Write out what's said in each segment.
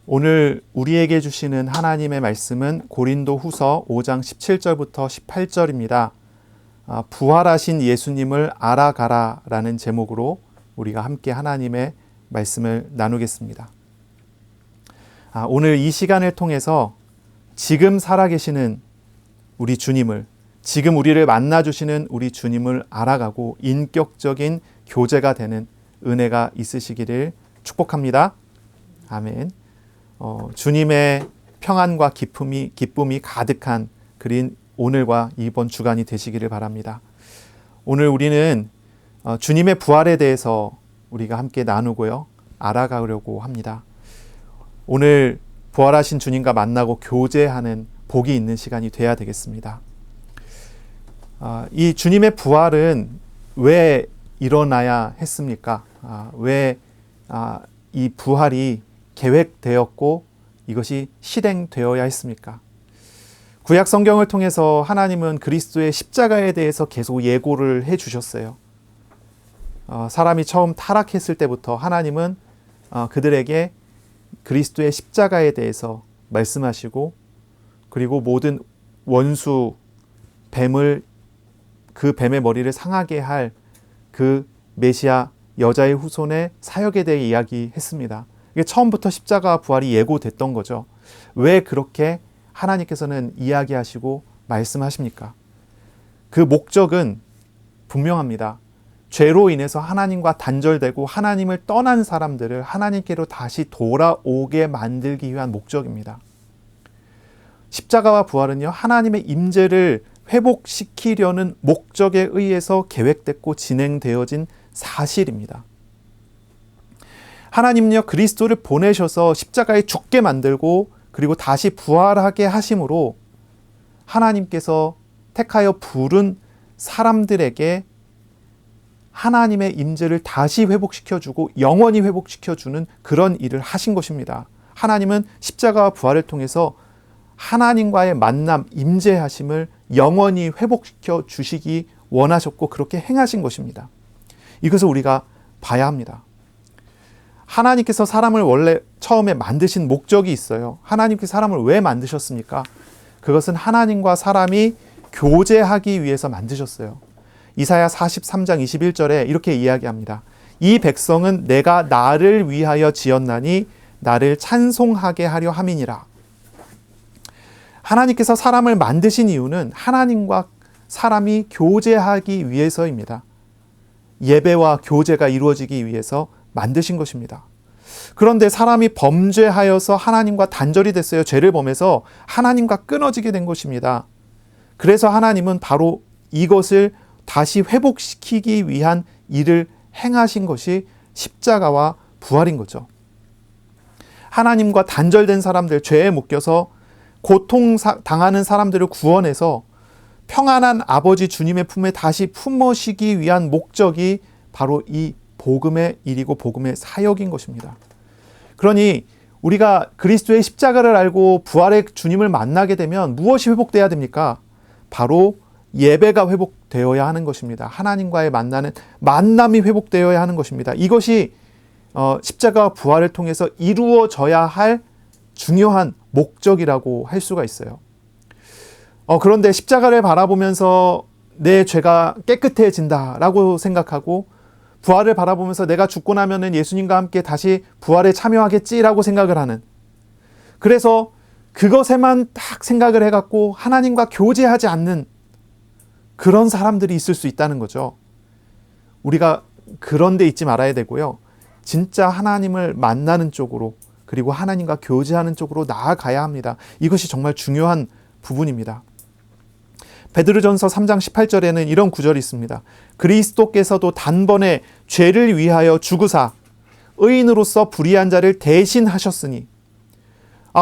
오늘 우리에게 주시는 하나님의 말씀은 고린도 후서 5장 17절부터 18절입니다. 부활하신 예수님을 알아가라 라는 제목으로 우리가 함께 하나님의 말씀을 나누겠습니다. 오늘 이 시간을 통해서 지금 살아계시는 우리 주님을, 지금 우리를 만나주시는 우리 주님을 알아가고 인격적인 교제가 되는 은혜가 있으시기를 축복합니다. 아멘. 주님의 평안과 기쁨이 가득한 그린 오늘과 이번 주간이 되시기를 바랍니다. 오늘 우리는 주님의 부활에 대해서 우리가 함께 나누고요, 알아가려고 합니다. 오늘 부활하신 주님과 만나고 교제하는 복이 있는 시간이 돼야 되겠습니다. 이 주님의 부활은 왜 일어나야 했습니까? 왜 이 부활이 계획되었고 이것이 실행되어야 했습니까? 구약 성경을 통해서 하나님은 그리스도의 십자가에 대해서 계속 예고를 해 주셨어요. 사람이 처음 타락했을 때부터 하나님은 그들에게 그리스도의 십자가에 대해서 말씀하시고, 그리고 모든 원수 뱀을, 그 뱀의 머리를 상하게 할 그 메시아 여자의 후손의 사역에 대해 이야기했습니다. 이게 처음부터 십자가 부활이 예고됐던 거죠. 왜 그렇게 하나님께서는 이야기하시고 말씀하십니까? 그 목적은 분명합니다. 죄로 인해서 하나님과 단절되고 하나님을 떠난 사람들을 하나님께로 다시 돌아오게 만들기 위한 목적입니다. 십자가와 부활은요, 하나님의 임재를 회복시키려는 목적에 의해서 계획됐고 진행되어진 사실입니다. 하나님은요, 그리스도를 보내셔서 십자가에 죽게 만들고 그리고 다시 부활하게 하심으로 하나님께서 택하여 부른 사람들에게 하나님의 임재를 다시 회복시켜주고 영원히 회복시켜주는 그런 일을 하신 것입니다. 하나님은 십자가와 부활을 통해서 하나님과의 만남, 임재하심을 영원히 회복시켜 주시기 원하셨고 그렇게 행하신 것입니다. 이것을 우리가 봐야 합니다. 하나님께서 사람을 원래 처음에 만드신 목적이 있어요. 하나님께서 사람을 왜 만드셨습니까? 그것은 하나님과 사람이 교제하기 위해서 만드셨어요. 이사야 43장 21절에 이렇게 이야기합니다. 이 백성은 내가 나를 위하여 지었나니 나를 찬송하게 하려 함이니라. 하나님께서 사람을 만드신 이유는 하나님과 사람이 교제하기 위해서입니다. 예배와 교제가 이루어지기 위해서 만드신 것입니다. 그런데 사람이 범죄하여서 하나님과 단절이 됐어요. 죄를 범해서 하나님과 끊어지게 된 것입니다. 그래서 하나님은 바로 이것을 다시 회복시키기 위한 일을 행하신 것이 십자가와 부활인 거죠. 하나님과 단절된 사람들, 죄에 묶여서 고통당하는 사람들을 구원해서 평안한 아버지 주님의 품에 다시 품으시기 위한 목적이 바로 이 복음의 일이고 복음의 사역인 것입니다. 그러니 우리가 그리스도의 십자가를 알고 부활의 주님을 만나게 되면 무엇이 회복돼야 됩니까? 바로 예배가 회복되어야 하는 것입니다. 하나님과의 만남이 회복되어야 하는 것입니다. 이것이 십자가 부활을 통해서 이루어져야 할 중요한 목적이라고 할 수가 있어요. 그런데 십자가를 바라보면서 내 죄가 깨끗해진다라고 생각하고, 부활을 바라보면서 내가 죽고 나면은 예수님과 함께 다시 부활에 참여하겠지라고 생각을 하는, 그래서 그것에만 딱 생각을 해갖고 하나님과 교제하지 않는 그런 사람들이 있을 수 있다는 거죠. 우리가 그런 데 있지 말아야 되고요. 진짜 하나님을 만나는 쪽으로, 그리고 하나님과 교제하는 쪽으로 나아가야 합니다. 이것이 정말 중요한 부분입니다. 베드로전서 3장 18절에는 이런 구절이 있습니다. 그리스도께서도 단번에 죄를 위하여 죽으사 의인으로서 불의한 자를 대신하셨으니.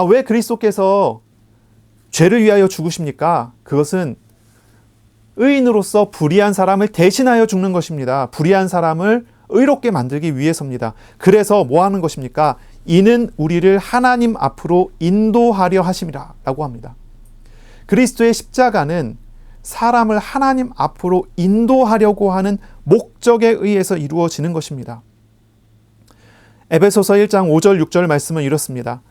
왜 그리스도께서 죄를 위하여 죽으십니까? 그것은 의인으로서 불의한 사람을 대신하여 죽는 것입니다. 불의한 사람을 의롭게 만들기 위해서입니다. 그래서 뭐 하는 것입니까? 이는 우리를 하나님 앞으로 인도하려 하심이라 라고 합니다. 그리스도의 십자가는 사람을 하나님 앞으로 인도하려고 하는 목적에 의해서 이루어지는 것입니다. 에베소서 1장 5절 6절 말씀은 이렇습니다.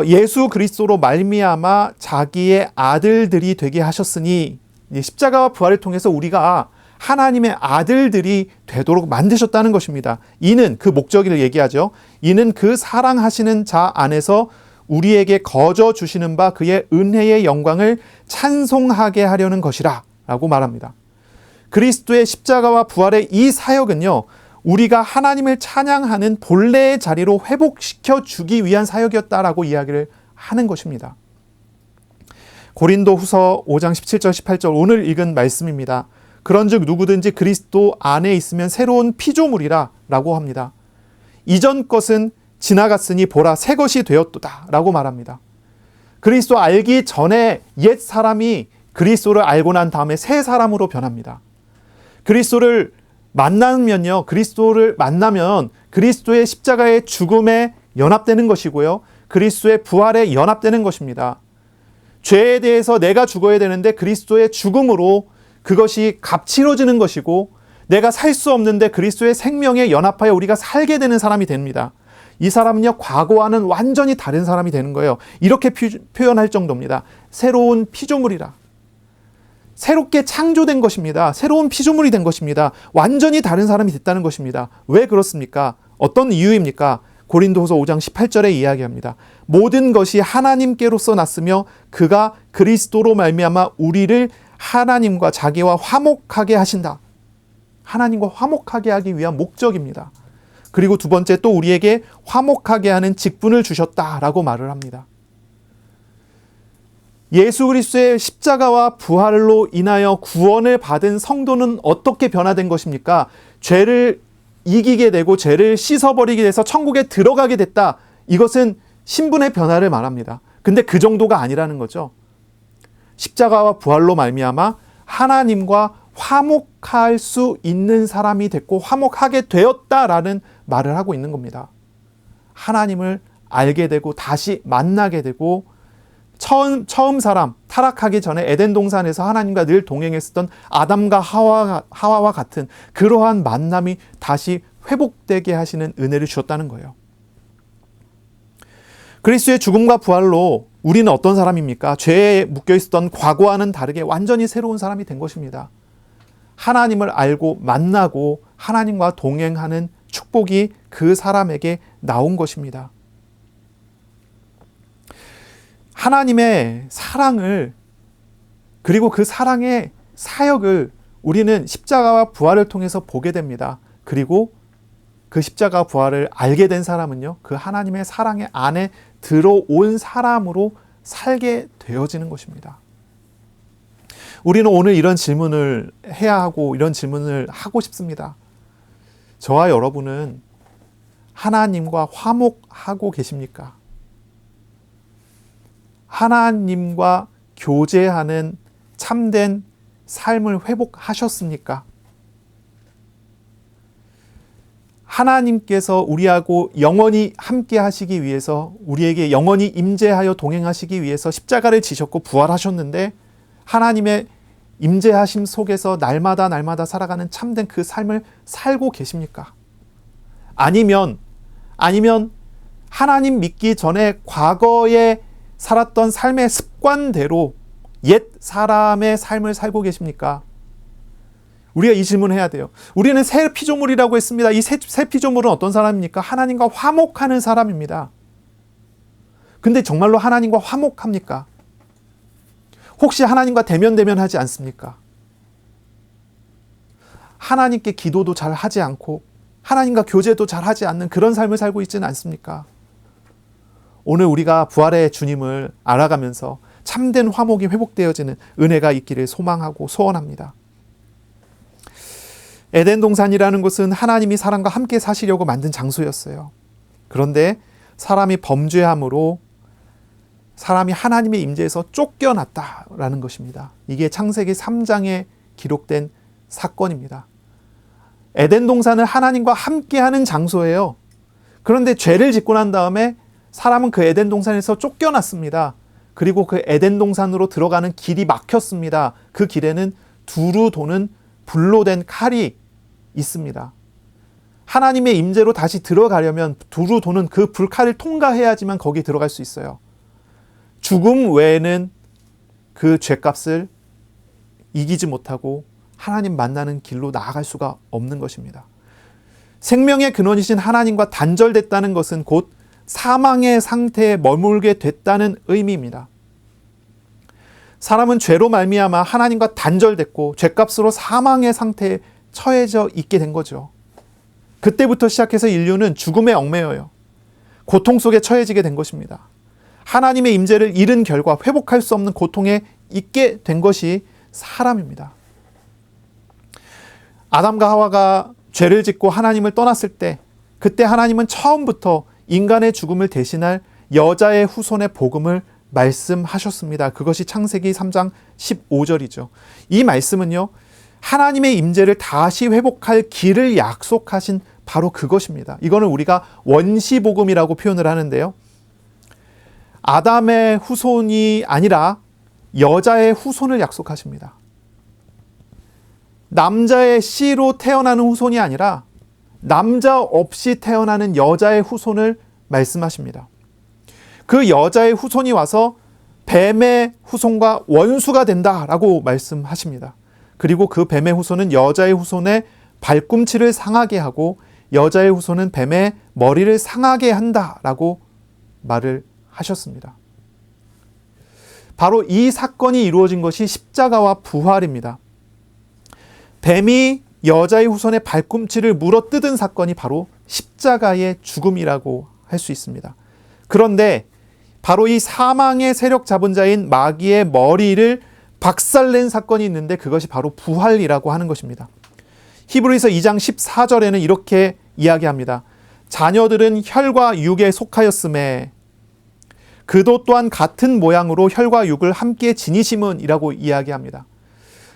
예수 그리스도로 말미암아 자기의 아들들이 되게 하셨으니, 십자가와 부활을 통해서 우리가 하나님의 아들들이 되도록 만드셨다는 것입니다. 이는, 그 목적을 얘기하죠. 이는 그 사랑하시는 자 안에서 우리에게 거저 주시는 바 그의 은혜의 영광을 찬송하게 하려는 것이라 라고 말합니다. 그리스도의 십자가와 부활의 이 사역은요, 우리가 하나님을 찬양하는 본래의 자리로 회복시켜 주기 위한 사역이었다라고 이야기를 하는 것입니다. 고린도 후서 5장 17절 18절, 오늘 읽은 말씀입니다. 그런즉 누구든지 그리스도 안에 있으면 새로운 피조물이라 라고 합니다. 이전 것은 지나갔으니 보라 새 것이 되었도다 라고 말합니다. 그리스도 알기 전에 옛 사람이 그리스도를 알고 난 다음에 새 사람으로 변합니다. 그리스도를 만나면 그리스도의 십자가의 죽음에 연합되는 것이고요, 그리스도의 부활에 연합되는 것입니다. 죄에 대해서 내가 죽어야 되는데 그리스도의 죽음으로 그것이 값치러지는 것이고, 내가 살 수 없는데 그리스도의 생명에 연합하여 우리가 살게 되는 사람이 됩니다. 이 사람은요, 과거와는 완전히 다른 사람이 되는 거예요. 이렇게 표현할 정도입니다. 새로운 피조물이라. 새롭게 창조된 것입니다. 새로운 피조물이 된 것입니다. 완전히 다른 사람이 됐다는 것입니다. 왜 그렇습니까? 어떤 이유입니까? 고린도후서 5장 18절에 이야기합니다. 모든 것이 하나님께로서 났으며 그가 그리스도로 말미암아 우리를 하나님과 자기와 화목하게 하신다. 하나님과 화목하게 하기 위한 목적입니다. 그리고 두 번째, 또 우리에게 화목하게 하는 직분을 주셨다라고 말을 합니다. 예수 그리스도의 십자가와 부활로 인하여 구원을 받은 성도는 어떻게 변화된 것입니까? 죄를 이기게 되고 죄를 씻어버리게 돼서 천국에 들어가게 됐다. 이것은 신분의 변화를 말합니다. 근데 그 정도가 아니라는 거죠. 십자가와 부활로 말미암아 하나님과 화목할 수 있는 사람이 됐고 화목하게 되었다라는 말을 하고 있는 겁니다. 하나님을 알게 되고 다시 만나게 되고, 처음 사람, 타락하기 전에 에덴 동산에서 하나님과 늘 동행했었던 아담과 하와와 같은 그러한 만남이 다시 회복되게 하시는 은혜를 주셨다는 거예요. 그리스도의 죽음과 부활로 우리는 어떤 사람입니까? 죄에 묶여있었던 과거와는 다르게 완전히 새로운 사람이 된 것입니다. 하나님을 알고 만나고 하나님과 동행하는 축복이 그 사람에게 나온 것입니다. 하나님의 사랑을, 그리고 그 사랑의 사역을 우리는 십자가와 부활을 통해서 보게 됩니다. 그리고 그 십자가와 부활을 알게 된 사람은요, 그 하나님의 사랑의 안에 들어온 사람으로 살게 되어지는 것입니다. 우리는 오늘 이런 질문을 해야 하고 이런 질문을 하고 싶습니다. 저와 여러분은 하나님과 화목하고 계십니까? 하나님과 교제하는 참된 삶을 회복하셨습니까? 하나님께서 우리하고 영원히 함께 하시기 위해서, 우리에게 영원히 임재하여 동행하시기 위해서 십자가를 지셨고 부활하셨는데, 하나님의 임재하심 속에서 날마다 살아가는 참된 그 삶을 살고 계십니까? 아니면 하나님 믿기 전에 과거에 살았던 삶의 습관대로 옛 사람의 삶을 살고 계십니까? 우리가 이 질문을 해야 돼요. 우리는 새 피조물이라고 했습니다. 이 새 피조물은 어떤 사람입니까? 하나님과 화목하는 사람입니다. 근데 정말로 하나님과 화목합니까? 혹시 하나님과 대면하지 않습니까? 하나님께 기도도 잘 하지 않고 하나님과 교제도 잘 하지 않는 그런 삶을 살고 있지는 않습니까? 오늘 우리가 부활의 주님을 알아가면서 참된 화목이 회복되어지는 은혜가 있기를 소망하고 소원합니다. 에덴 동산이라는 곳은 하나님이 사람과 함께 사시려고 만든 장소였어요. 그런데 사람이 범죄함으로 사람이 하나님의 임재에서 쫓겨났다라는 것입니다. 이게 창세기 3장에 기록된 사건입니다. 에덴 동산은 하나님과 함께하는 장소예요. 그런데 죄를 짓고 난 다음에 사람은 그 에덴 동산에서 쫓겨났습니다. 그리고 그 에덴 동산으로 들어가는 길이 막혔습니다. 그 길에는 두루 도는 불로 된 칼이 있습니다. 하나님의 임재로 다시 들어가려면 두루 도는 그 불칼을 통과해야지만 거기 들어갈 수 있어요. 죽음 외에는 그 죄값을 이기지 못하고 하나님 만나는 길로 나아갈 수가 없는 것입니다. 생명의 근원이신 하나님과 단절됐다는 것은 곧 사망의 상태에 머물게 됐다는 의미입니다. 사람은 죄로 말미암아 하나님과 단절됐고 죄값으로 사망의 상태에 처해져 있게 된 거죠. 그때부터 시작해서 인류는 죽음에 얽매여요. 고통 속에 처해지게 된 것입니다. 하나님의 임재를 잃은 결과 회복할 수 없는 고통에 있게 된 것이 사람입니다. 아담과 하와가 죄를 짓고 하나님을 떠났을 때, 그때 하나님은 처음부터 인간의 죽음을 대신할 여자의 후손의 복음을 말씀하셨습니다. 그것이 창세기 3장 15절이죠. 이 말씀은요, 하나님의 임재를 다시 회복할 길을 약속하신 바로 그것입니다. 이거는 우리가 원시복음이라고 표현을 하는데요. 아담의 후손이 아니라 여자의 후손을 약속하십니다. 남자의 씨로 태어나는 후손이 아니라 남자 없이 태어나는 여자의 후손을 말씀하십니다. 그 여자의 후손이 와서 뱀의 후손과 원수가 된다라고 말씀하십니다. 그리고 그 뱀의 후손은 여자의 후손의 발꿈치를 상하게 하고 여자의 후손은 뱀의 머리를 상하게 한다라고 말을 하셨습니다. 바로 이 사건이 이루어진 것이 십자가와 부활입니다. 뱀이 여자의 후손의 발꿈치를 물어뜯은 사건이 바로 십자가의 죽음이라고 할 수 있습니다. 그런데 바로 이 사망의 세력 잡은 자인 마귀의 머리를 박살낸 사건이 있는데 그것이 바로 부활이라고 하는 것입니다. 히브리서 2장 14절에는 이렇게 이야기합니다. 자녀들은 혈과 육에 속하였음에 그도 또한 같은 모양으로 혈과 육을 함께 지니심은 이라고 이야기합니다.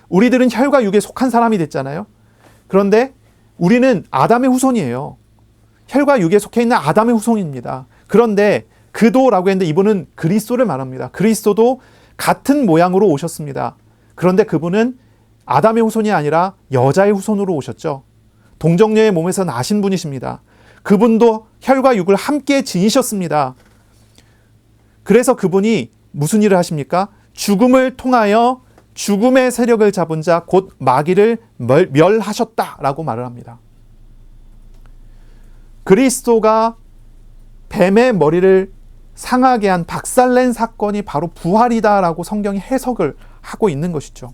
우리들은 혈과 육에 속한 사람이 됐잖아요. 그런데 우리는 아담의 후손이에요. 혈과 육에 속해 있는 아담의 후손입니다. 그런데 그도라고 했는데 이분은 그리스도를 말합니다. 그리스도도 같은 모양으로 오셨습니다. 그런데 그분은 아담의 후손이 아니라 여자의 후손으로 오셨죠. 동정녀의 몸에서 나신 분이십니다. 그분도 혈과 육을 함께 지니셨습니다. 그래서 그분이 무슨 일을 하십니까? 죽음을 통하여 죽음의 세력을 잡은 자 곧 마귀를 멸하셨다라고 말을 합니다. 그리스도가 뱀의 머리를 상하게 한 박살낸 사건이 바로 부활이다라고 성경이 해석을 하고 있는 것이죠.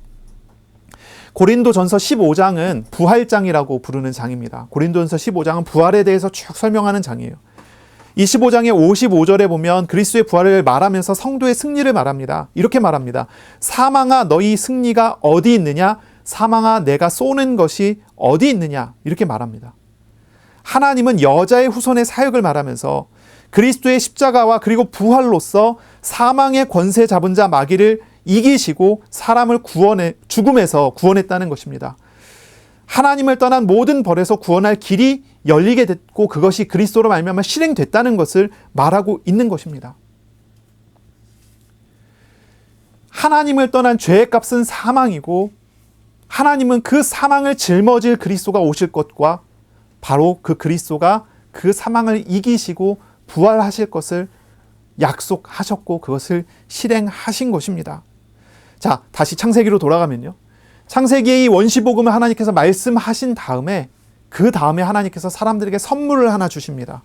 고린도전서 15장은 부활장이라고 부르는 장입니다. 고린도전서 15장은 부활에 대해서 쭉 설명하는 장이에요. 이 15장의 55절에 보면 그리스도의 부활을 말하면서 성도의 승리를 말합니다. 이렇게 말합니다. 사망아 너희 승리가 어디 있느냐? 사망아 내가 쏘는 것이 어디 있느냐? 이렇게 말합니다. 하나님은 여자의 후손의 사역을 말하면서 그리스도의 십자가와 그리고 부활로서 사망의 권세 잡은 자 마귀를 이기시고 사람을 죽음에서 구원했다는 것입니다. 하나님을 떠난 모든 벌에서 구원할 길이 열리게 됐고 그것이 그리스도로 말미암아 실행됐다는 것을 말하고 있는 것입니다. 하나님을 떠난 죄의 값은 사망이고 하나님은 그 사망을 짊어질 그리스도가 오실 것과 바로 그 그리스도가 그 사망을 이기시고 부활하실 것을 약속하셨고 그것을 실행하신 것입니다. 자, 다시 창세기로 돌아가면요. 창세기의 이 원시복음을 하나님께서 말씀하신 다음에 그 다음에 하나님께서 사람들에게 선물을 하나 주십니다.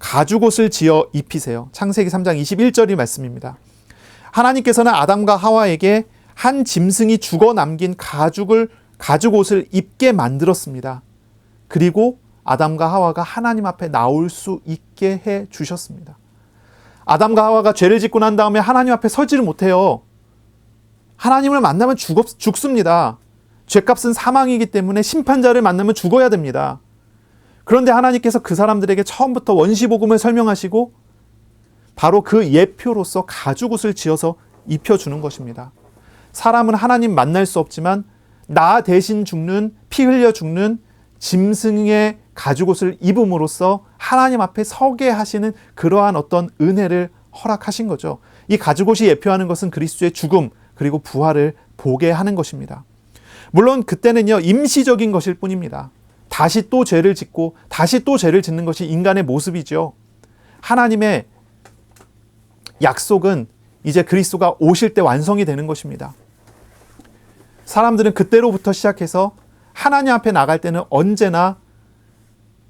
가죽옷을 지어 입히세요. 창세기 3장 21절이 말씀입니다. 하나님께서는 아담과 하와에게 한 짐승이 죽어 남긴 가죽옷을 입게 만들었습니다. 그리고 아담과 하와가 하나님 앞에 나올 수 있게 해 주셨습니다. 아담과 하와가 죄를 짓고 난 다음에 하나님 앞에 서지를 못해요. 하나님을 만나면 죽습니다. 죄값은 사망이기 때문에 심판자를 만나면 죽어야 됩니다. 그런데 하나님께서 그 사람들에게 처음부터 원시복음을 설명하시고 바로 그 예표로서 가죽옷을 지어서 입혀주는 것입니다. 사람은 하나님 만날 수 없지만 나 대신 죽는, 피 흘려 죽는 짐승의 가죽옷을 입음으로써 하나님 앞에 서게 하시는 그러한 어떤 은혜를 허락하신 거죠. 이 가죽옷이 예표하는 것은 그리스도의 죽음 그리고 부활을 보게 하는 것입니다. 물론 그때는요 임시적인 것일 뿐입니다. 다시 또 죄를 짓고 다시 또 죄를 짓는 것이 인간의 모습이죠. 하나님의 약속은 이제 그리스도가 오실 때 완성이 되는 것입니다. 사람들은 그때로부터 시작해서 하나님 앞에 나갈 때는 언제나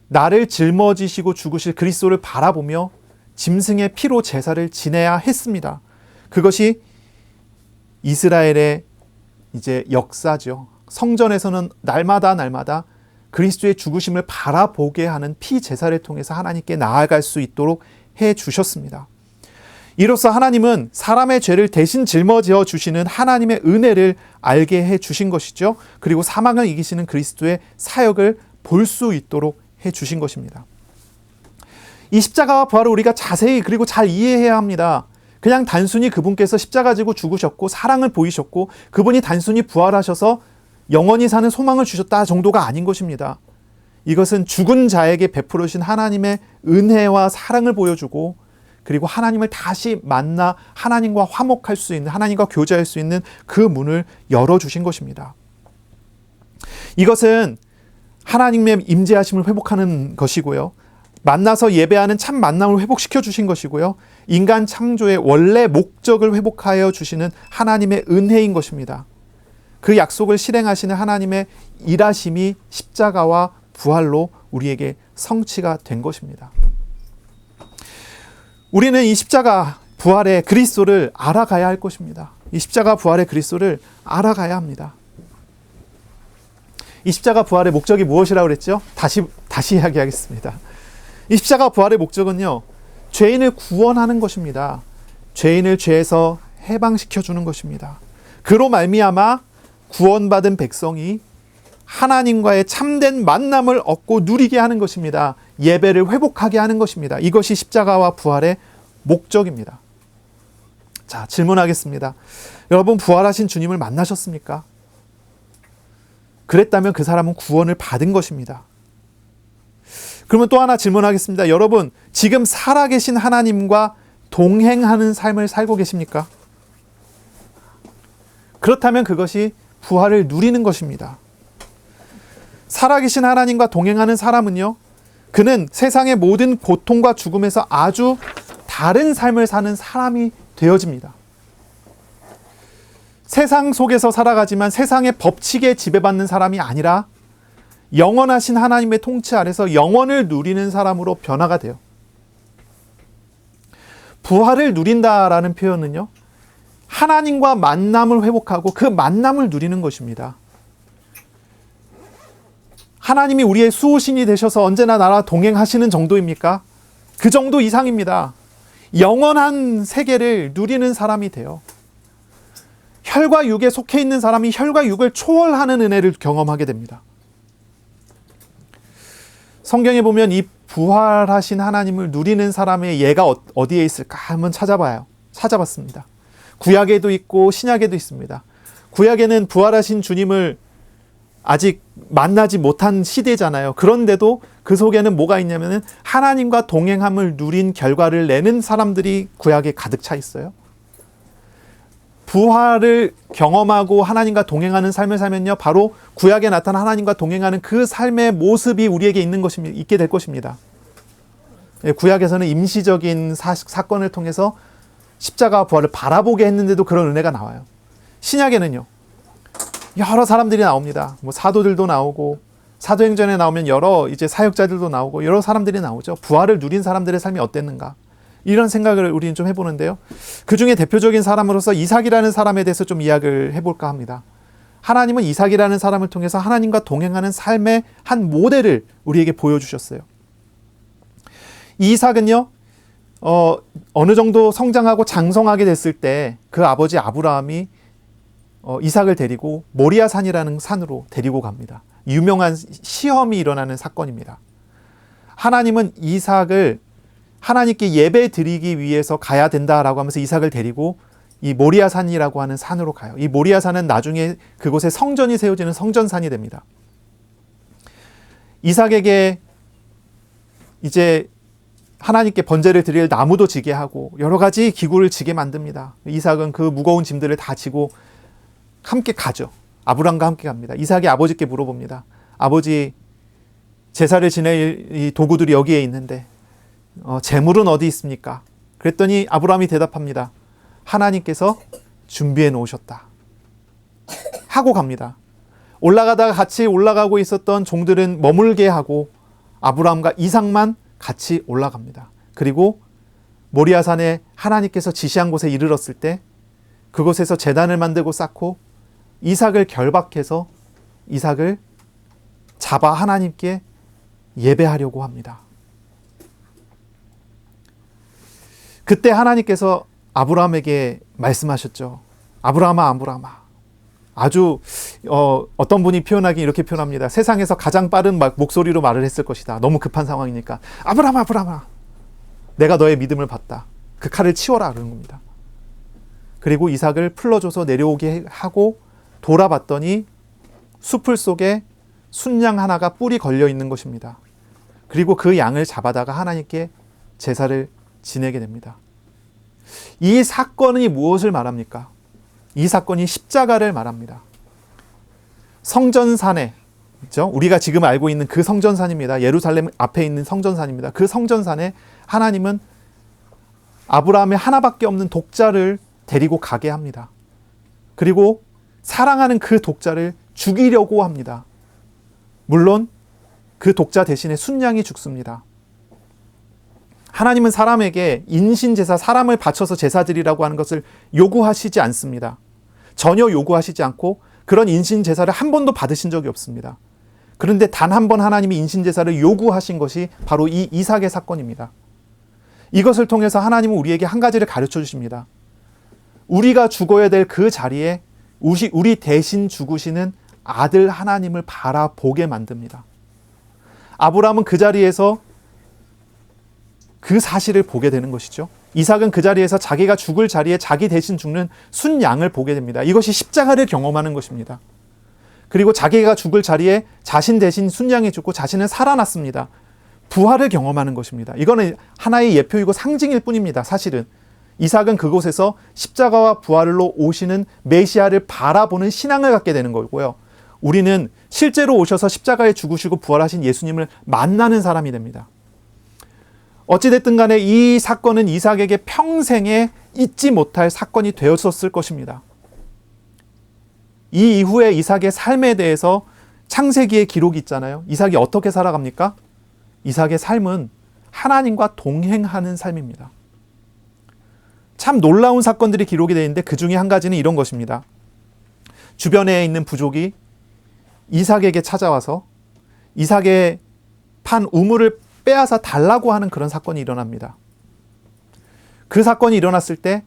나를 짊어지시고 죽으실 그리스도를 바라보며 짐승의 피로 제사를 지내야 했습니다. 그것이 이스라엘의 이제 역사죠. 성전에서는 날마다 그리스도의 죽으심을 바라보게 하는 피 제사를 통해서 하나님께 나아갈 수 있도록 해 주셨습니다. 이로써 하나님은 사람의 죄를 대신 짊어져 주시는 하나님의 은혜를 알게 해 주신 것이죠. 그리고 사망을 이기시는 그리스도의 사역을 볼 수 있도록 해 주신 것입니다. 이 십자가와 부활을 우리가 자세히 그리고 잘 이해해야 합니다. 그냥 단순히 그분께서 십자가 지고 죽으셨고 사랑을 보이셨고 그분이 단순히 부활하셔서 영원히 사는 소망을 주셨다 정도가 아닌 것입니다. 이것은 죽은 자에게 베풀으신 하나님의 은혜와 사랑을 보여주고 그리고 하나님을 다시 만나 하나님과 화목할 수 있는, 하나님과 교제할 수 있는 그 문을 열어주신 것입니다. 이것은 하나님의 임재하심을 회복하는 것이고요. 만나서 예배하는 참 만남을 회복시켜 주신 것이고요. 인간 창조의 원래 목적을 회복하여 주시는 하나님의 은혜인 것입니다. 그 약속을 실행하시는 하나님의 일하심이 십자가와 부활로 우리에게 성취가 된 것입니다. 우리는 이 십자가 부활의 그리스도를 알아가야 할 것입니다. 이 십자가 부활의 그리스도를 알아가야 합니다. 이 십자가 부활의 목적이 무엇이라고 그랬죠? 다시 이야기하겠습니다. 이 십자가 부활의 목적은요, 죄인을 구원하는 것입니다. 죄인을 죄에서 해방시켜 주는 것입니다. 그로 말미암아 구원받은 백성이 하나님과의 참된 만남을 얻고 누리게 하는 것입니다. 예배를 회복하게 하는 것입니다. 이것이 십자가와 부활의 목적입니다. 자, 질문하겠습니다. 여러분, 부활하신 주님을 만나셨습니까? 그랬다면 그 사람은 구원을 받은 것입니다. 그러면 또 하나 질문하겠습니다. 여러분, 지금 살아계신 하나님과 동행하는 삶을 살고 계십니까? 그렇다면 그것이 부활을 누리는 것입니다. 살아계신 하나님과 동행하는 사람은요, 그는 세상의 모든 고통과 죽음에서 아주 다른 삶을 사는 사람이 되어집니다. 세상 속에서 살아가지만 세상의 법칙에 지배받는 사람이 아니라 영원하신 하나님의 통치 아래서 영원을 누리는 사람으로 변화가 돼요. 부활을 누린다라는 표현은요, 하나님과 만남을 회복하고 그 만남을 누리는 것입니다. 하나님이 우리의 수호신이 되셔서 언제나 나와 동행하시는 정도입니까? 그 정도 이상입니다. 영원한 세계를 누리는 사람이 돼요. 혈과 육에 속해 있는 사람이 혈과 육을 초월하는 은혜를 경험하게 됩니다. 성경에 보면 이 부활하신 하나님을 누리는 사람의 예가 어디에 있을까 한번 찾아봤습니다. 구약에도 있고 신약에도 있습니다. 구약에는 부활하신 주님을 아직 만나지 못한 시대잖아요. 그런데도 그 속에는 뭐가 있냐면은 하나님과 동행함을 누린 결과를 내는 사람들이 구약에 가득 차 있어요. 부활을 경험하고 하나님과 동행하는 삶을 살면요, 바로 구약에 나타난 하나님과 동행하는 그 삶의 모습이 우리에게 있게 될 것입니다. 구약에서는 임시적인 사건을 통해서 십자가와 부활을 바라보게 했는데도 그런 은혜가 나와요. 신약에는요, 여러 사람들이 나옵니다. 뭐 사도들도 나오고, 사도행전에 나오면 여러 이제 사역자들도 나오고, 여러 사람들이 나오죠. 부활을 누린 사람들의 삶이 어땠는가? 이런 생각을 우리는 좀 해보는데요. 그 중에 대표적인 사람으로서 이삭이라는 사람에 대해서 좀 이야기를 해볼까 합니다. 하나님은 이삭이라는 사람을 통해서 하나님과 동행하는 삶의 한 모델을 우리에게 보여주셨어요. 이삭은요, 어느 정도 성장하고 장성하게 됐을 때 그 아버지 아브라함이 이삭을 데리고 모리아산이라는 산으로 데리고 갑니다. 유명한 시험이 일어나는 사건입니다. 하나님은 이삭을 하나님께 예배 드리기 위해서 가야 된다라고 하면서 이삭을 데리고 이 모리아산이라고 하는 산으로 가요. 이 모리아산은 나중에 그곳에 성전이 세워지는 성전산이 됩니다. 이삭에게 이제 하나님께 번제를 드릴 나무도 지게 하고 여러 가지 기구를 지게 만듭니다. 이삭은 그 무거운 짐들을 다 지고 함께 가죠. 아브람과 함께 갑니다. 이삭이 아버지께 물어봅니다. 아버지, 제사를 지낼 이 도구들이 여기에 있는데 재물은 어디 있습니까? 그랬더니 아브라함이 대답합니다. 하나님께서 준비해 놓으셨다 하고 갑니다. 올라가다가 같이 올라가고 있었던 종들은 머물게 하고 아브라함과 이삭만 같이 올라갑니다. 그리고 모리아산에 하나님께서 지시한 곳에 이르렀을 때 그곳에서 제단을 만들고 쌓고 이삭을 결박해서 이삭을 잡아 하나님께 예배하려고 합니다. 그때 하나님께서 아브라함에게 말씀하셨죠. 아브라함아, 아브라함아. 아주 어떤 분이 표현하기 이렇게 표현합니다. 세상에서 가장 빠른 목소리로 말을 했을 것이다. 너무 급한 상황이니까. 아브라함아, 아브라함아. 내가 너의 믿음을 봤다. 그 칼을 치워라. 그런 겁니다. 그리고 이삭을 풀러줘서 내려오게 하고 돌아봤더니 수풀 속에 순양 하나가 뿔이 걸려 있는 것입니다. 그리고 그 양을 잡아다가 하나님께 제사를 지내게 됩니다. 이 사건이 무엇을 말합니까? 이 사건이 십자가를 말합니다. 성전산에, 그렇죠? 우리가 지금 알고 있는 그 성전산입니다. 예루살렘 앞에 있는 성전산입니다. 그 성전산에 하나님은 아브라함의 하나밖에 없는 독자를 데리고 가게 합니다. 그리고 사랑하는 그 독자를 죽이려고 합니다. 물론 그 독자 대신에 순양이 죽습니다. 하나님은 사람에게 인신제사, 사람을 바쳐서 제사 드리라고 하는 것을 요구하시지 않습니다. 전혀 요구하시지 않고 그런 인신제사를 한 번도 받으신 적이 없습니다. 그런데 단 한 번 하나님이 인신제사를 요구하신 것이 바로 이 이삭의 사건입니다. 이것을 통해서 하나님은 우리에게 한 가지를 가르쳐 주십니다. 우리가 죽어야 될 그 자리에 우리 대신 죽으시는 아들 하나님을 바라보게 만듭니다. 아브라함은 그 자리에서 그 사실을 보게 되는 것이죠. 이삭은 그 자리에서 자기가 죽을 자리에 자기 대신 죽는 순양을 보게 됩니다. 이것이 십자가를 경험하는 것입니다. 그리고 자기가 죽을 자리에 자신 대신 순양이 죽고 자신은 살아났습니다. 부활을 경험하는 것입니다. 이거는 하나의 예표이고 상징일 뿐입니다. 사실은 이삭은 그곳에서 십자가와 부활로 오시는 메시아를 바라보는 신앙을 갖게 되는 거고요. 우리는 실제로 오셔서 십자가에 죽으시고 부활하신 예수님을 만나는 사람이 됩니다. 어찌됐든 간에 이 사건은 이삭에게 평생에 잊지 못할 사건이 되었었을 것입니다. 이 이후에 이삭의 삶에 대해서 창세기의 기록이 있잖아요. 이삭이 어떻게 살아갑니까? 이삭의 삶은 하나님과 동행하는 삶입니다. 참 놀라운 사건들이 기록이 되어 있는데 그 중에 한 가지는 이런 것입니다. 주변에 있는 부족이 이삭에게 찾아와서 이삭의 판 우물을 빼앗아 달라고 하는 그런 사건이 일어납니다. 그 사건이 일어났을 때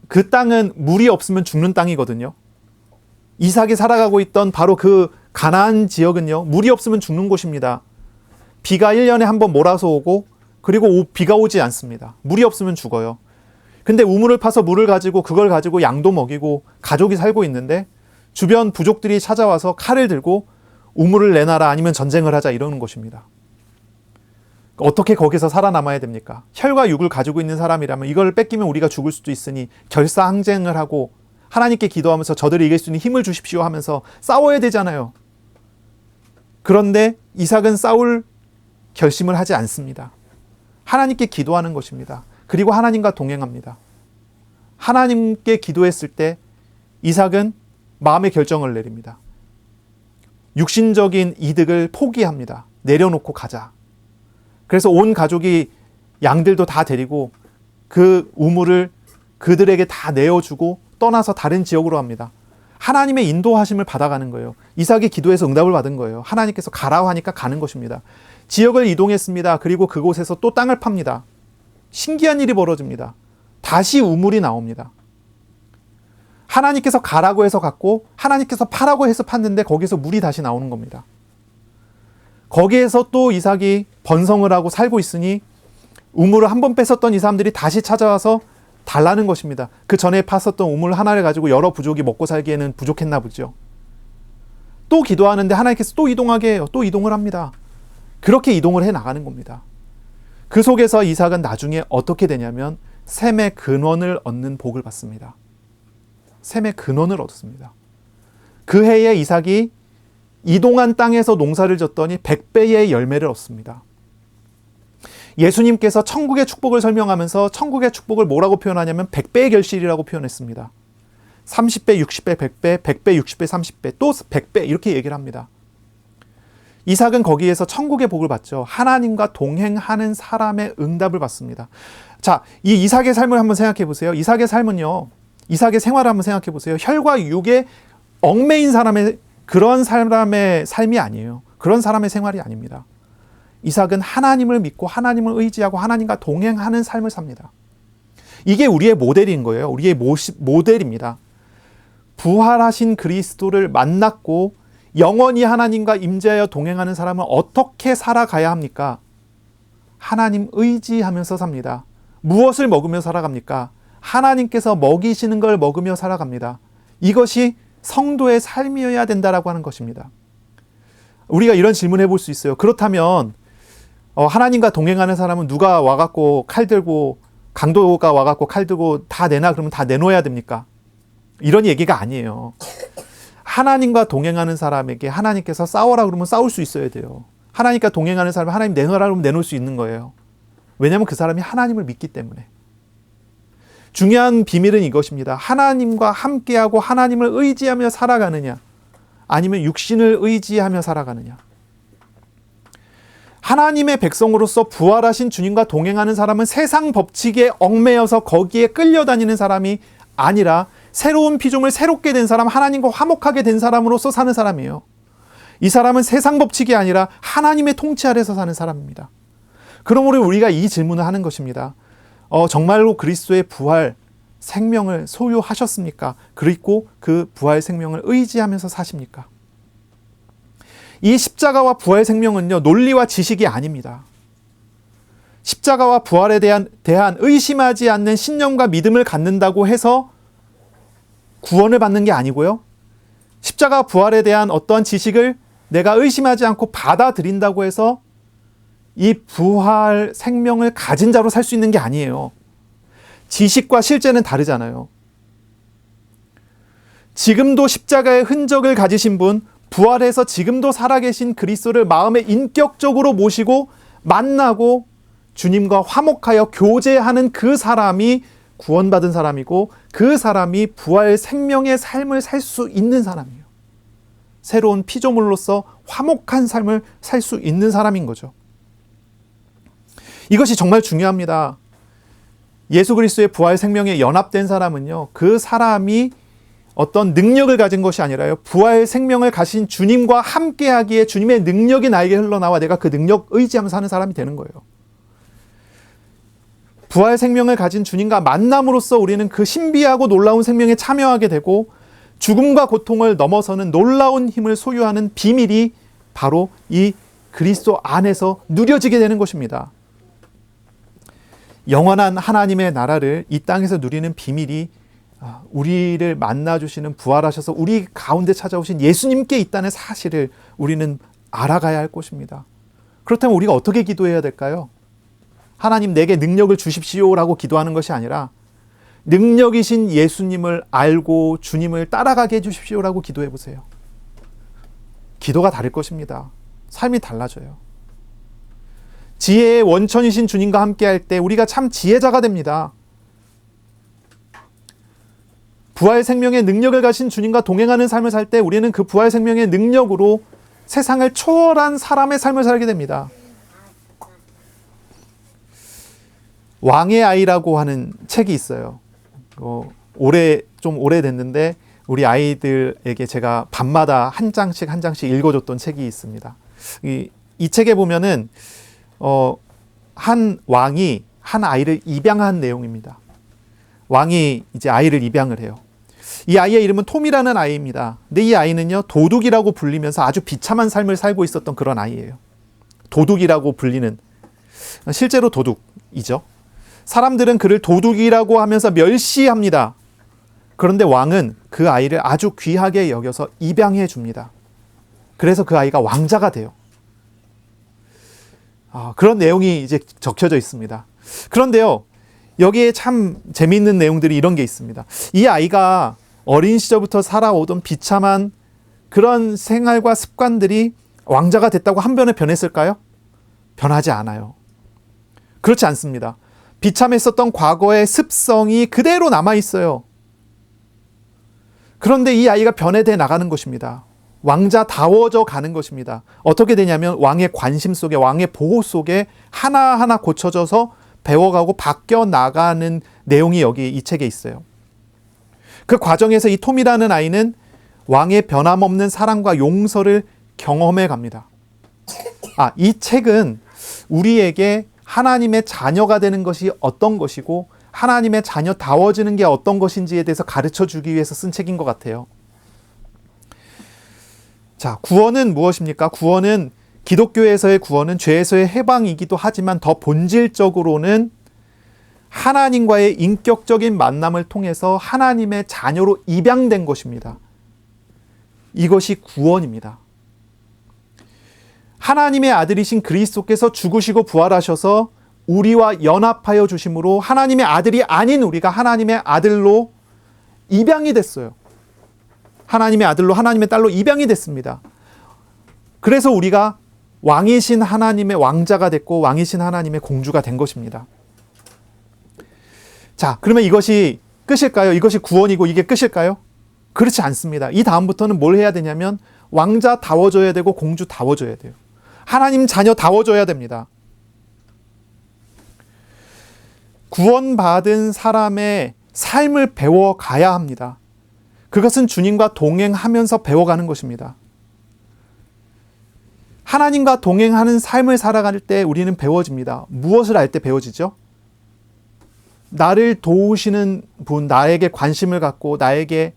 그 땅은 물이 없으면 죽는 땅이거든요. 이삭이 살아가고 있던 바로 그 가나안 지역은요, 물이 없으면 죽는 곳입니다. 비가 1년에 한 번 몰아서 오고 그리고 비가 오지 않습니다. 물이 없으면 죽어요. 근데 우물을 파서 물을 가지고 그걸 가지고 양도 먹이고 가족이 살고 있는데 주변 부족들이 찾아와서 칼을 들고 우물을 내놔라 아니면 전쟁을 하자 이러는 것입니다. 어떻게 거기서 살아남아야 됩니까? 혈과 육을 가지고 있는 사람이라면 이걸 뺏기면 우리가 죽을 수도 있으니 결사항쟁을 하고 하나님께 기도하면서 저들을 이길 수 있는 힘을 주십시오 하면서 싸워야 되잖아요. 그런데 이삭은 싸울 결심을 하지 않습니다. 하나님께 기도하는 것입니다. 그리고 하나님과 동행합니다. 하나님께 기도했을 때 이삭은 마음의 결정을 내립니다. 육신적인 이득을 포기합니다. 내려놓고 가자. 그래서 온 가족이 양들도 다 데리고 그 우물을 그들에게 다 내어주고 떠나서 다른 지역으로 합니다. 하나님의 인도하심을 받아가는 거예요. 이삭이 기도해서 응답을 받은 거예요. 하나님께서 가라고 하니까 가는 것입니다. 지역을 이동했습니다. 그리고 그곳에서 또 땅을 팝니다. 신기한 일이 벌어집니다. 다시 우물이 나옵니다. 하나님께서 가라고 해서 갔고 하나님께서 파라고 해서 팠는데 거기서 물이 다시 나오는 겁니다. 거기에서 또 이삭이 번성을 하고 살고 있으니 우물을 한 번 뺐었던 이 사람들이 다시 찾아와서 달라는 것입니다. 그 전에 팠었던 우물 하나를 가지고 여러 부족이 먹고 살기에는 부족했나 보죠. 또 기도하는데 하나님께서 또 이동하게 해요. 또 이동을 합니다. 그렇게 이동을 해 나가는 겁니다. 그 속에서 이삭은 나중에 어떻게 되냐면 셈의 근원을 얻는 복을 받습니다. 셈의 근원을 얻습니다. 그 해에 이삭이 이동한 땅에서 농사를 졌더니 100배의 열매를 얻습니다. 예수님께서 천국의 축복을 설명하면서 천국의 축복을 뭐라고 표현하냐면 100배의 결실이라고 표현했습니다. 30배, 60배, 100배, 100배, 60배, 30배, 또 100배 이렇게 얘기를 합니다. 이삭은 거기에서 천국의 복을 받죠. 하나님과 동행하는 사람의 응답을 받습니다. 자, 이 이삭의 삶을 한번 생각해 보세요. 이삭의 삶은요, 이삭의 생활을 한번 생각해 보세요. 혈과 육에 얽매인 사람의 그런 사람의 삶이 아니에요. 그런 사람의 생활이 아닙니다. 이삭은 하나님을 믿고 하나님을 의지하고 하나님과 동행하는 삶을 삽니다. 이게 우리의 모델인 거예요. 우리의 모델입니다. 부활하신 그리스도를 만났고 영원히 하나님과 임재하여 동행하는 사람은 어떻게 살아가야 합니까? 하나님 의지하면서 삽니다. 무엇을 먹으며 살아갑니까? 하나님께서 먹이시는 걸 먹으며 살아갑니다. 이것이 성도의 삶이어야 된다라고 하는 것입니다. 우리가 이런 질문을 해볼 수 있어요. 그렇다면 하나님과 동행하는 사람은 누가 와갖고 칼 들고, 강도가 와갖고 칼 들고 다 내놔 그러면 다 내놓아야 됩니까? 이런 얘기가 아니에요. 하나님과 동행하는 사람에게 하나님께서 싸워라 그러면 싸울 수 있어야 돼요. 하나님과 동행하는 사람은 하나님 내놓으라 그러면 내놓을 수 있는 거예요. 왜냐하면 그 사람이 하나님을 믿기 때문에. 중요한 비밀은 이것입니다. 하나님과 함께하고 하나님을 의지하며 살아가느냐, 아니면 육신을 의지하며 살아가느냐. 하나님의 백성으로서 부활하신 주님과 동행하는 사람은 세상 법칙에 얽매여서 거기에 끌려다니는 사람이 아니라 새로운 피조물, 새롭게 된 사람, 하나님과 화목하게 된 사람으로서 사는 사람이에요. 이 사람은 세상 법칙이 아니라 하나님의 통치 아래서 사는 사람입니다. 그러므로 우리가 이 질문을 하는 것입니다. 정말로 그리스도의 부활 생명을 소유하셨습니까? 그리고 그 부활 생명을 의지하면서 사십니까? 이 십자가와 부활 생명은요, 논리와 지식이 아닙니다. 십자가와 부활에 대한 의심하지 않는 신념과 믿음을 갖는다고 해서 구원을 받는 게 아니고요. 십자가 부활에 대한 어떠한 지식을 내가 의심하지 않고 받아들인다고 해서 이 부활 생명을 가진 자로 살 수 있는 게 아니에요. 지식과 실제는 다르잖아요. 지금도 십자가의 흔적을 가지신 분, 부활해서 지금도 살아계신 그리스도를 마음에 인격적으로 모시고 만나고 주님과 화목하여 교제하는 그 사람이 구원받은 사람이고, 그 사람이 부활 생명의 삶을 살 수 있는 사람이에요. 새로운 피조물로서 화목한 삶을 살 수 있는 사람인 거죠. 이것이 정말 중요합니다. 예수 그리스도의 부활 생명에 연합된 사람은요, 그 사람이 어떤 능력을 가진 것이 아니라요, 부활 생명을 가신 주님과 함께하기에 주님의 능력이 나에게 흘러나와 내가 그 능력 의지하며 사는 사람이 되는 거예요. 부활 생명을 가진 주님과 만남으로써 우리는 그 신비하고 놀라운 생명에 참여하게 되고, 죽음과 고통을 넘어서는 놀라운 힘을 소유하는 비밀이 바로 이 그리스도 안에서 누려지게 되는 것입니다. 영원한 하나님의 나라를 이 땅에서 누리는 비밀이 우리를 만나주시는, 부활하셔서 우리 가운데 찾아오신 예수님께 있다는 사실을 우리는 알아가야 할 것입니다. 그렇다면 우리가 어떻게 기도해야 될까요? 하나님 내게 능력을 주십시오라고 기도하는 것이 아니라 능력이신 예수님을 알고 주님을 따라가게 해주십시오라고 기도해 보세요. 기도가 다를 것입니다. 삶이 달라져요. 지혜의 원천이신 주님과 함께 할 때 우리가 참 지혜자가 됩니다. 부활 생명의 능력을 가신 주님과 동행하는 삶을 살 때 우리는 그 부활 생명의 능력으로 세상을 초월한 사람의 삶을 살게 됩니다. 왕의 아이라고 하는 책이 있어요. 좀 오래됐는데 우리 아이들에게 제가 밤마다 한 장씩 읽어줬던 책이 있습니다. 이 책에 보면은 한 왕이 한 아이를 입양한 내용입니다. 왕이 이제 아이를 입양을 해요. 이 아이의 이름은 톰이라는 아이입니다. 근데 이 아이는요, 도둑이라고 불리면서 아주 비참한 삶을 살고 있었던 그런 아이예요. 도둑이라고 불리는, 실제로 도둑이죠. 사람들은 그를 도둑이라고 하면서 멸시합니다. 그런데 왕은 그 아이를 아주 귀하게 여겨서 입양해 줍니다. 그래서 그 아이가 왕자가 돼요. 그런 내용이 이제 적혀져 있습니다. 그런데요, 여기에 참 재미있는 내용들이 이런 게 있습니다. 이 아이가 어린 시절부터 살아오던 비참한 그런 생활과 습관들이 왕자가 됐다고 한 번에 변했을까요? 변하지 않아요. 그렇지 않습니다. 비참했었던 과거의 습성이 그대로 남아있어요. 그런데 이 아이가 변해돼 나가는 것입니다. 왕자다워져 가는 것입니다. 어떻게 되냐면 왕의 관심 속에, 왕의 보호 속에 하나하나 고쳐져서 배워가고 바뀌어 나가는 내용이 여기 이 책에 있어요. 그 과정에서 이 톰이라는 아이는 왕의 변함없는 사랑과 용서를 경험해 갑니다. 이 책은 우리에게 하나님의 자녀가 되는 것이 어떤 것이고 하나님의 자녀다워지는 게 어떤 것인지에 대해서 가르쳐 주기 위해서 쓴 책인 것 같아요. 자, 구원은 무엇입니까? 구원은, 기독교에서의 구원은 죄에서의 해방이기도 하지만 더 본질적으로는 하나님과의 인격적인 만남을 통해서 하나님의 자녀로 입양된 것입니다. 이것이 구원입니다. 하나님의 아들이신 그리스도께서 죽으시고 부활하셔서 우리와 연합하여 주심으로 하나님의 아들이 아닌 우리가 하나님의 아들로 입양이 됐어요. 하나님의 아들로, 하나님의 딸로 입양이 됐습니다. 그래서 우리가 왕이신 하나님의 왕자가 됐고 왕이신 하나님의 공주가 된 것입니다. 자, 그러면 이것이 끝일까요? 이것이 구원이고 이게 끝일까요? 그렇지 않습니다. 이 다음부터는 뭘 해야 되냐면 왕자다워져야 되고 공주다워져야 돼요. 하나님 자녀다워져야 됩니다. 구원받은 사람의 삶을 배워가야 합니다. 그것은 주님과 동행하면서 배워가는 것입니다. 하나님과 동행하는 삶을 살아갈 때 우리는 배워집니다. 무엇을 알 때 배워지죠? 나를 도우시는 분, 나에게 관심을 갖고 나에게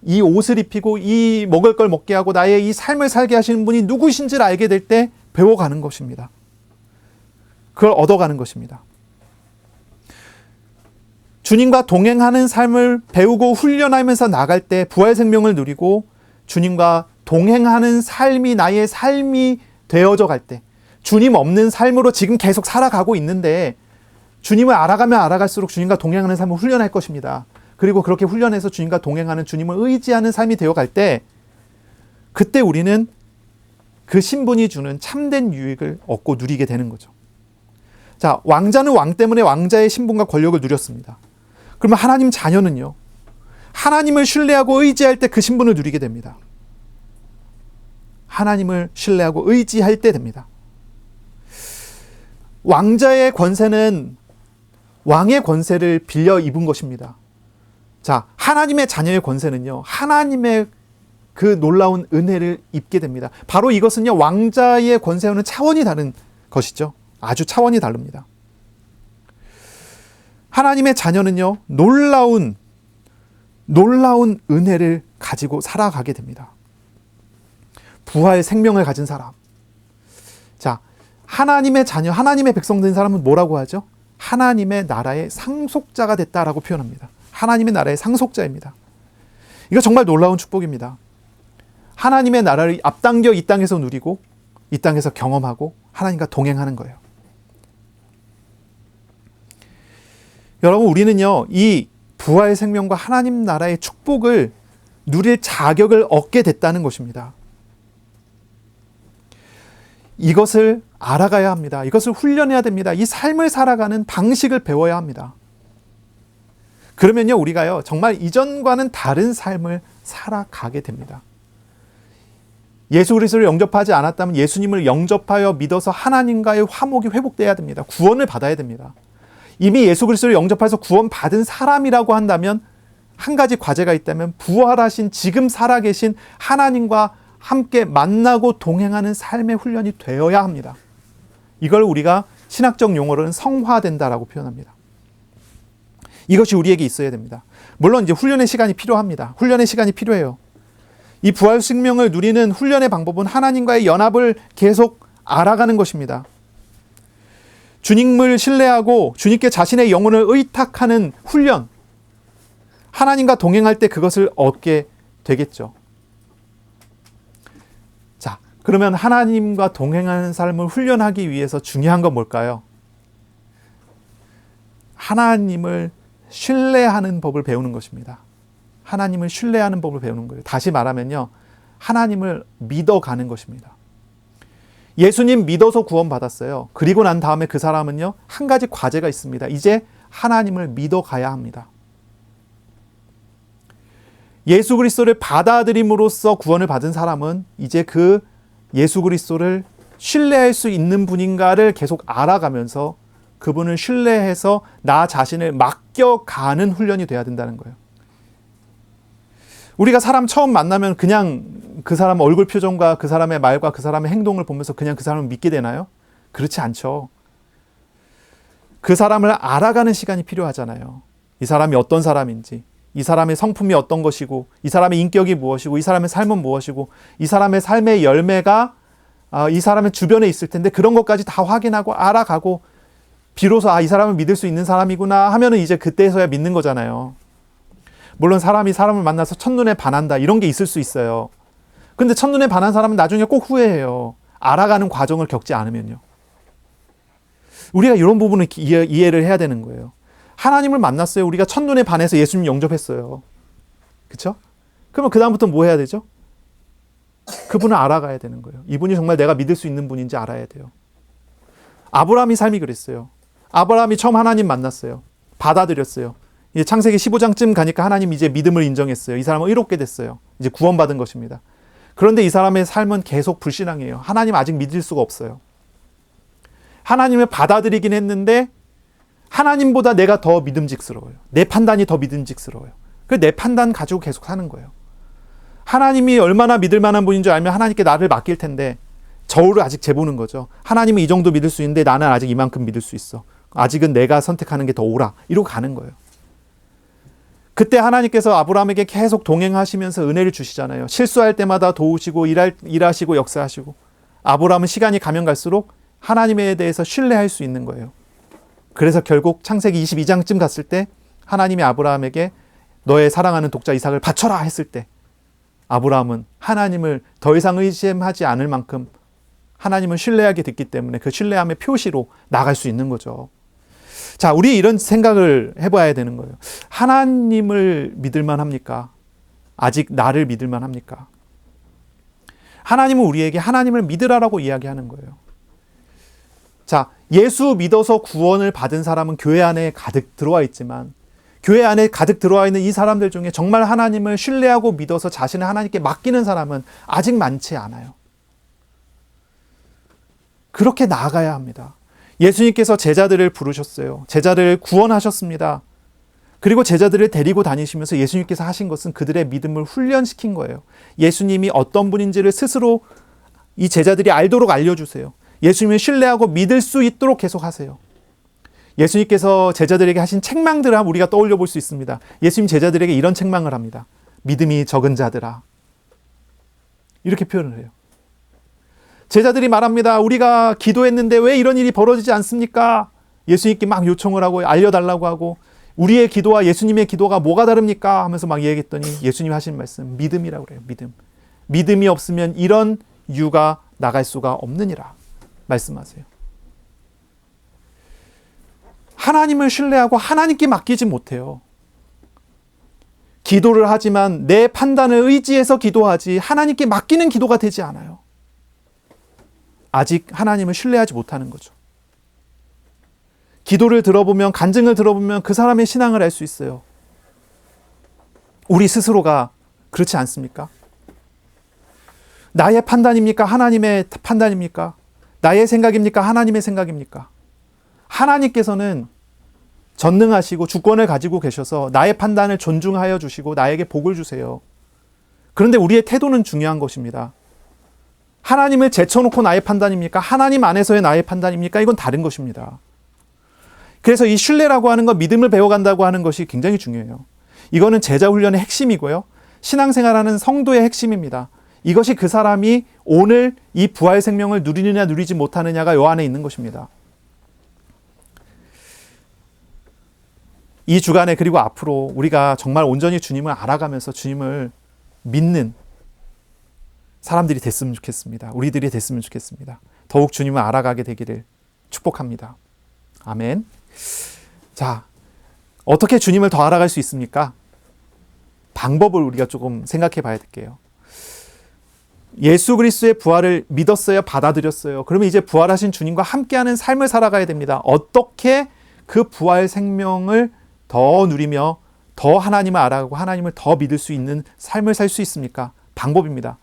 이 옷을 입히고 이 먹을 걸 먹게 하고 나의 이 삶을 살게 하시는 분이 누구신지를 알게 될 때 배워가는 것입니다. 그걸 얻어가는 것입니다. 주님과 동행하는 삶을 배우고 훈련하면서 나갈 때 부활 생명을 누리고 주님과 동행하는 삶이 나의 삶이 되어져 갈 때, 주님 없는 삶으로 지금 계속 살아가고 있는데 주님을 알아가면 알아갈수록 주님과 동행하는 삶을 훈련할 것입니다. 그리고 그렇게 훈련해서 주님과 동행하는, 주님을 의지하는 삶이 되어갈 때 그때 우리는 그 신분이 주는 참된 유익을 얻고 누리게 되는 거죠. 자, 왕자는 왕 때문에 왕자의 신분과 권력을 누렸습니다. 그러면 하나님 자녀는요, 하나님을 신뢰하고 의지할 때 그 신분을 누리게 됩니다. 하나님을 신뢰하고 의지할 때 됩니다. 왕자의 권세는 왕의 권세를 빌려 입은 것입니다. 자, 하나님의 자녀의 권세는요, 하나님의 그 놀라운 은혜를 입게 됩니다. 바로 이것은요, 왕자의 권세와는 차원이 다른 것이죠. 아주 차원이 다릅니다. 하나님의 자녀는요, 놀라운 은혜를 가지고 살아가게 됩니다. 부활 생명을 가진 사람. 자, 하나님의 자녀, 하나님의 백성 된 사람은 뭐라고 하죠? 하나님의 나라의 상속자가 됐다라고 표현합니다. 하나님의 나라의 상속자입니다. 이거 정말 놀라운 축복입니다. 하나님의 나라를 앞당겨 이 땅에서 누리고 이 땅에서 경험하고 하나님과 동행하는 거예요. 여러분, 우리는요, 이 부활의 생명과 하나님 나라의 축복을 누릴 자격을 얻게 됐다는 것입니다. 이것을 알아가야 합니다. 이것을 훈련해야 됩니다. 이 삶을 살아가는 방식을 배워야 합니다. 그러면요, 우리가요, 정말 이전과는 다른 삶을 살아가게 됩니다. 예수 그리스도를 영접하지 않았다면 예수님을 영접하여 믿어서 하나님과의 화목이 회복돼야 됩니다. 구원을 받아야 됩니다. 이미 예수 그리스도를 영접해서 구원받은 사람이라고 한다면 한 가지 과제가 있다면 부활하신 지금 살아계신 하나님과 함께 만나고 동행하는 삶의 훈련이 되어야 합니다. 이걸 우리가 신학적 용어로는 성화된다라고 표현합니다. 이것이 우리에게 있어야 됩니다. 물론 이제 훈련의 시간이 필요합니다. 훈련의 시간이 필요해요. 이 부활 생명을 누리는 훈련의 방법은 하나님과의 연합을 계속 알아가는 것입니다. 주님을 신뢰하고 주님께 자신의 영혼을 의탁하는 훈련, 하나님과 동행할 때 그것을 얻게 되겠죠. 자, 그러면 하나님과 동행하는 삶을 훈련하기 위해서 중요한 건 뭘까요? 하나님을 신뢰하는 법을 배우는 것입니다. 하나님을 신뢰하는 법을 배우는 거예요. 다시 말하면요, 하나님을 믿어가는 것입니다. 예수님 믿어서 구원받았어요. 그리고 난 다음에 그 사람은요, 한 가지 과제가 있습니다. 이제 하나님을 믿어가야 합니다. 예수 그리스도를 받아들임으로써 구원을 받은 사람은 이제 그 예수 그리스도를 신뢰할 수 있는 분인가를 계속 알아가면서 그분을 신뢰해서 나 자신을 맡겨가는 훈련이 돼야 된다는 거예요. 우리가 사람 처음 만나면 그냥 그 사람 얼굴 표정과 그 사람의 말과 그 사람의 행동을 보면서 그냥 그 사람을 믿게 되나요? 그렇지 않죠. 그 사람을 알아가는 시간이 필요하잖아요. 이 사람이 어떤 사람인지, 이 사람의 성품이 어떤 것이고, 이 사람의 인격이 무엇이고, 이 사람의 삶은 무엇이고, 이 사람의 삶의 열매가 이 사람의 주변에 있을 텐데 그런 것까지 다 확인하고 알아가고 비로소 이 사람을 믿을 수 있는 사람이구나 하면은 이제 그때서야 믿는 거잖아요. 물론 사람이 사람을 만나서 첫눈에 반한다 이런 게 있을 수 있어요. 근데 첫눈에 반한 사람은 나중에 꼭 후회해요. 알아가는 과정을 겪지 않으면요. 우리가 이런 부분을 이해를 해야 되는 거예요. 하나님을 만났어요. 우리가 첫눈에 반해서 예수님 영접했어요. 그렇죠? 그러면 그 다음부터 뭐 해야 되죠? 그분을 알아가야 되는 거예요. 이분이 정말 내가 믿을 수 있는 분인지 알아야 돼요. 아브라함이 삶이 그랬어요. 아브라함이 처음 하나님 만났어요. 받아들였어요. 이제 창세기 15장쯤 가니까 하나님 이제 믿음을 인정했어요. 이 사람은 의롭게 됐어요. 이제 구원받은 것입니다. 그런데 이 사람의 삶은 계속 불신앙이에요. 하나님 아직 믿을 수가 없어요. 하나님을 받아들이긴 했는데 하나님보다 내가 더 믿음직스러워요. 내 판단이 더 믿음직스러워요. 그 내 판단 가지고 계속 사는 거예요. 하나님이 얼마나 믿을 만한 분인 줄 알면 하나님께 나를 맡길 텐데 저울을 아직 재보는 거죠. 하나님은 이 정도 믿을 수 있는데 나는 아직 이만큼 믿을 수 있어. 아직은 내가 선택하는 게 더 옳아. 이러고 가는 거예요. 그때 하나님께서 아브라함에게 계속 동행하시면서 은혜를 주시잖아요. 실수할 때마다 도우시고 일하시고 역사하시고 아브라함은 시간이 가면 갈수록 하나님에 대해서 신뢰할 수 있는 거예요. 그래서 결국 창세기 22장쯤 갔을 때 하나님이 아브라함에게 너의 사랑하는 독자 이삭을 바쳐라 했을 때 아브라함은 하나님을 더 이상 의심하지 않을 만큼 하나님을 신뢰하게 됐기 때문에 그 신뢰함의 표시로 나갈 수 있는 거죠. 자, 우리 이런 생각을 해봐야 되는 거예요. 하나님을 믿을만 합니까? 아직 나를 믿을만 합니까? 하나님은 우리에게 하나님을 믿으라라고 이야기하는 거예요. 자, 예수 믿어서 구원을 받은 사람은 교회 안에 가득 들어와 있지만 교회 안에 가득 들어와 있는 이 사람들 중에 정말 하나님을 신뢰하고 믿어서 자신을 하나님께 맡기는 사람은 아직 많지 않아요. 그렇게 나아가야 합니다. 예수님께서 제자들을 부르셨어요. 제자들을 구원하셨습니다. 그리고 제자들을 데리고 다니시면서 예수님께서 하신 것은 그들의 믿음을 훈련시킨 거예요. 예수님이 어떤 분인지를 스스로 이 제자들이 알도록 알려주세요. 예수님을 신뢰하고 믿을 수 있도록 계속 하세요. 예수님께서 제자들에게 하신 책망들을 우리가 떠올려 볼 수 있습니다. 예수님 제자들에게 이런 책망을 합니다. 믿음이 적은 자들아. 이렇게 표현을 해요. 제자들이 말합니다. 우리가 기도했는데 왜 이런 일이 벌어지지 않습니까? 예수님께 막 요청을 하고 알려달라고 하고 우리의 기도와 예수님의 기도가 뭐가 다릅니까? 하면서 막 얘기했더니 예수님이 하신 말씀 믿음이라고 그래요. 믿음. 믿음이 없으면 이런 유가 나갈 수가 없느니라 말씀하세요. 하나님을 신뢰하고 하나님께 맡기지 못해요. 기도를 하지만 내 판단을 의지해서 기도하지 하나님께 맡기는 기도가 되지 않아요. 아직 하나님을 신뢰하지 못하는 거죠. 기도를 들어보면 간증을 들어보면 그 사람의 신앙을 알 수 있어요. 우리 스스로가 그렇지 않습니까? 나의 판단입니까? 하나님의 판단입니까? 나의 생각입니까? 하나님의 생각입니까? 하나님께서는 전능하시고 주권을 가지고 계셔서 나의 판단을 존중하여 주시고 나에게 복을 주세요. 그런데 우리의 태도는 중요한 것입니다. 하나님을 제쳐놓고 나의 판단입니까? 하나님 안에서의 나의 판단입니까? 이건 다른 것입니다. 그래서 이 신뢰라고 하는 것, 믿음을 배워간다고 하는 것이 굉장히 중요해요. 이거는 제자 훈련의 핵심이고요. 신앙생활하는 성도의 핵심입니다. 이것이 그 사람이 오늘 이 부활 생명을 누리느냐 누리지 못하느냐가 요 안에 있는 것입니다. 이 주간에 그리고 앞으로 우리가 정말 온전히 주님을 알아가면서 주님을 믿는 사람들이 됐으면 좋겠습니다. 우리들이 됐으면 좋겠습니다. 더욱 주님을 알아가게 되기를 축복합니다. 아멘. 자, 어떻게 주님을 더 알아갈 수 있습니까? 방법을 우리가 조금 생각해 봐야 될게요. 예수 그리스도의 부활을 믿었어요? 받아들였어요? 그러면 이제 부활하신 주님과 함께하는 삶을 살아가야 됩니다. 어떻게 그 부활 생명을 더 누리며 더 하나님을 알아가고 하나님을 더 믿을 수 있는 삶을 살 수 있습니까? 방법입니다.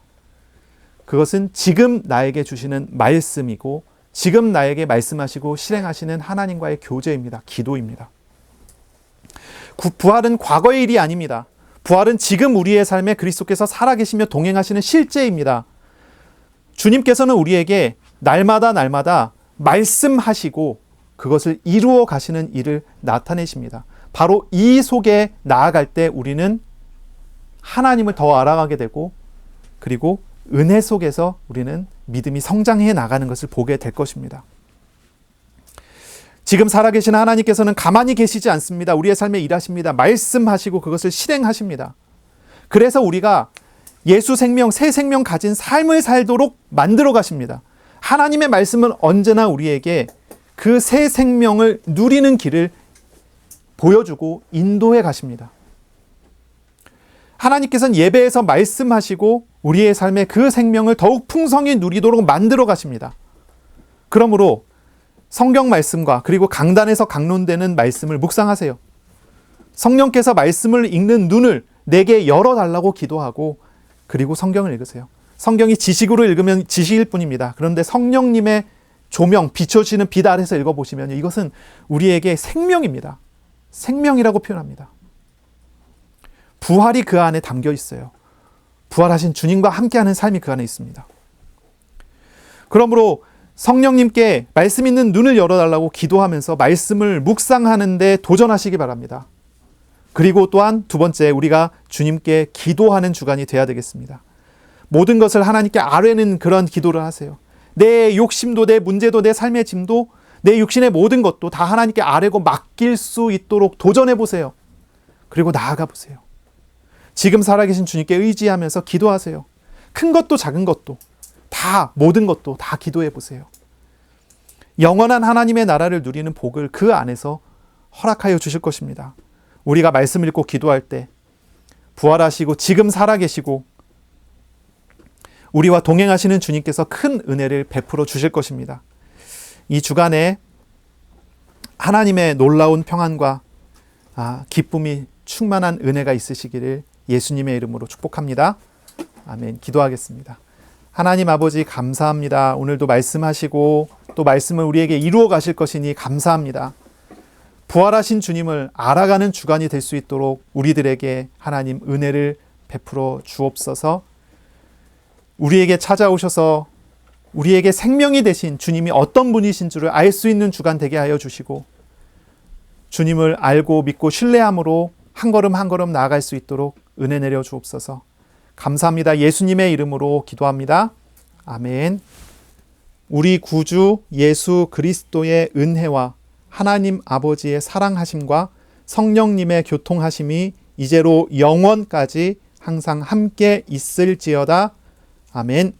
그것은 지금 나에게 주시는 말씀이고 지금 나에게 말씀하시고 실행하시는 하나님과의 교제입니다. 기도입니다. 부활은 과거의 일이 아닙니다. 부활은 지금 우리의 삶에 그리스도께서 살아계시며 동행하시는 실제입니다. 주님께서는 우리에게 날마다 말씀하시고 그것을 이루어 가시는 일을 나타내십니다. 바로 이 속에 나아갈 때 우리는 하나님을 더 알아가게 되고 그리고 은혜 속에서 우리는 믿음이 성장해 나가는 것을 보게 될 것입니다. 지금 살아계신 하나님께서는 가만히 계시지 않습니다. 우리의 삶에 일하십니다. 말씀하시고 그것을 실행하십니다. 그래서 우리가 예수 생명, 새 생명 가진 삶을 살도록 만들어 가십니다. 하나님의 말씀은 언제나 우리에게 그 새 생명을 누리는 길을 보여주고 인도해 가십니다. 하나님께서는 예배에서 말씀하시고 우리의 삶에 그 생명을 더욱 풍성히 누리도록 만들어 가십니다. 그러므로 성경 말씀과 그리고 강단에서 강론되는 말씀을 묵상하세요. 성령께서 말씀을 읽는 눈을 내게 열어달라고 기도하고 그리고 성경을 읽으세요. 성경이 지식으로 읽으면 지식일 뿐입니다. 그런데 성령님의 조명, 비춰지는 빛 아래서 읽어보시면 이것은 우리에게 생명입니다. 생명이라고 표현합니다. 부활이 그 안에 담겨 있어요. 부활하신 주님과 함께하는 삶이 그 안에 있습니다. 그러므로 성령님께 말씀 있는 눈을 열어달라고 기도하면서 말씀을 묵상하는 데 도전하시기 바랍니다. 그리고 또한 두 번째, 우리가 주님께 기도하는 주간이 되어야 되겠습니다. 모든 것을 하나님께 아뢰는 그런 기도를 하세요. 내 욕심도 내 문제도 내 삶의 짐도 내 육신의 모든 것도 다 하나님께 아뢰고 맡길 수 있도록 도전해 보세요. 그리고 나아가 보세요. 지금 살아계신 주님께 의지하면서 기도하세요. 큰 것도 작은 것도 다, 모든 것도 다 기도해 보세요. 영원한 하나님의 나라를 누리는 복을 그 안에서 허락하여 주실 것입니다. 우리가 말씀을 읽고 기도할 때 부활하시고 지금 살아계시고 우리와 동행하시는 주님께서 큰 은혜를 베풀어 주실 것입니다. 이 주간에 하나님의 놀라운 평안과 기쁨이 충만한 은혜가 있으시기를 예수님의 이름으로 축복합니다. 아멘. 기도하겠습니다. 하나님 아버지 감사합니다. 오늘도 말씀하시고 또 말씀을 우리에게 이루어 가실 것이니 감사합니다. 부활하신 주님을 알아가는 주간이 될 수 있도록 우리들에게 하나님 은혜를 베풀어 주옵소서. 우리에게 찾아오셔서 우리에게 생명이 되신 주님이 어떤 분이신 줄을 알 수 있는 주간 되게 하여 주시고 주님을 알고 믿고 신뢰함으로 한 걸음 한 걸음 나아갈 수 있도록 은혜 내려 주옵소서. 감사합니다. 예수님의 이름으로 기도합니다. 아멘. 우리 구주 예수 그리스도의 은혜와 하나님 아버지의 사랑하심과 성령님의 교통하심이 이제로 영원까지 항상 함께 있을지어다. 아멘.